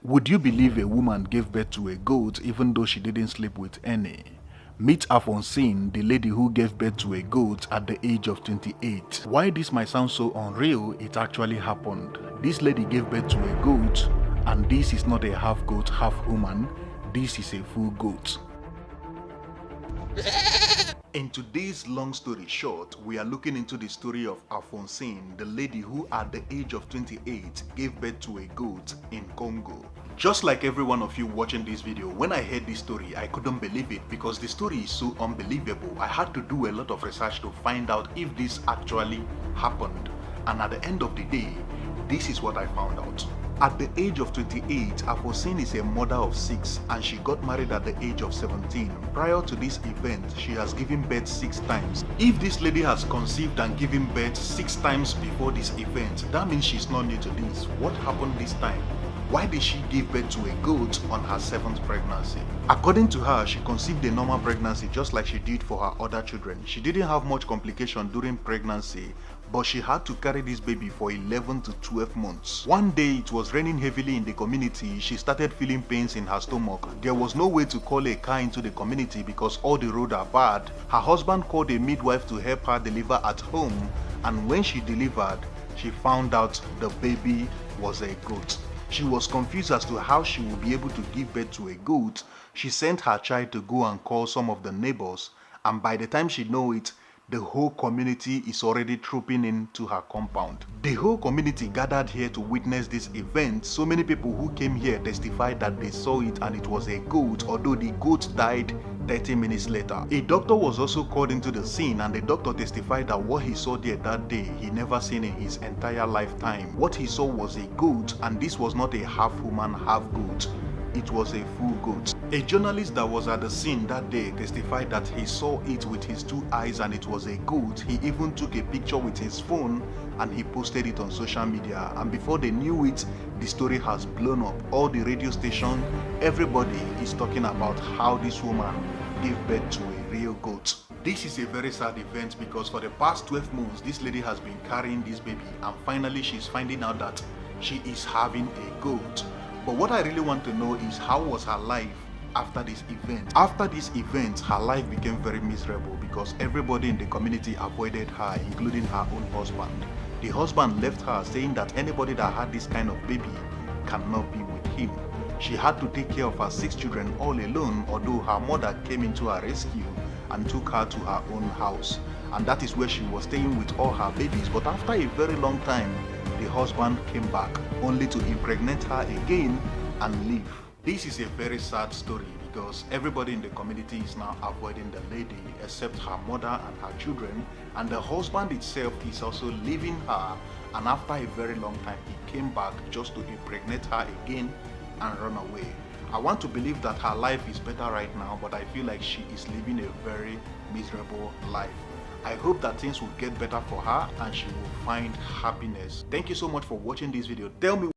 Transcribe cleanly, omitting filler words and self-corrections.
Would you believe a woman gave birth to a goat even though she didn't sleep with any? Meet Alphonsine, the lady who gave birth to a goat at the age of 28. Why this might sound so unreal, it actually happened. This lady gave birth to a goat, and this is not a half goat, half human. This is a full goat. In today's long story short, we are looking into the story of Alphonsine, the lady who at the age of 28 gave birth to a goat in Congo. Just like every one of you watching this video, when I heard this story, I couldn't believe it because the story is so unbelievable. I had to do a lot of research to find out if this actually happened. And at the end of the day, this is what I found out. At the age of 28, Alphonsine is a mother of 6 and she got married at the age of 17. Prior to this event, she has given birth 6 times. If this lady has conceived and given birth 6 times before this event, that means she's not new to this. What happened this time? Why did she give birth to a goat on her 7th pregnancy? According to her, she conceived a normal pregnancy just like she did for her other children. She didn't have much complication during pregnancy, but she had to carry this baby for 11 to 12 months. One day it was raining heavily in the community. She started feeling pains in her stomach. There was no way to call a car into the community because all the roads are bad. Her husband called a midwife to help her deliver at home, and when she delivered, she found out the baby was a goat. She was confused as to how she would be able to give birth to a goat. She sent her child to go and call some of the neighbors, and by the time she knows it, the whole community is already trooping into her compound. The whole community gathered here to witness this event. So many people who came here testified that they saw it and it was a goat, although the goat died 30 minutes later. A doctor was also called into the scene, and the doctor testified that what he saw there that day, he never seen in his entire lifetime. What he saw was a goat, and this was not a half human, half goat. It was a full goat. A journalist that was at the scene that day testified that he saw it with his 2 eyes and it was a goat. He even took a picture with his phone and he posted it on social media, and before they knew it, the story has blown up. All the radio station, everybody is talking about how this woman gave birth to a real goat. This is a very sad event because for the past 12 months, this lady has been carrying this baby, and finally she's finding out that she is having a goat. But what I really want to know is how was her life after this event? After this event, her life became very miserable because everybody in the community avoided her, including her own husband. The husband left her saying that anybody that had this kind of baby cannot be with him. She had to take care of her 6 children all alone, although her mother came into her rescue and took her to her own house. And that is where she was staying with all her babies. But after a very long time, the husband came back only to impregnate her again and leave. This is a very sad story because everybody in the community is now avoiding the lady except her mother and her children, and the husband itself is also leaving her, and after a very long time he came back just to impregnate her again and run away. I want to believe that her life is better right now, but I feel like she is living a very miserable life. I hope that things will get better for her and she will find happiness. Thank you so much for watching this video. Tell me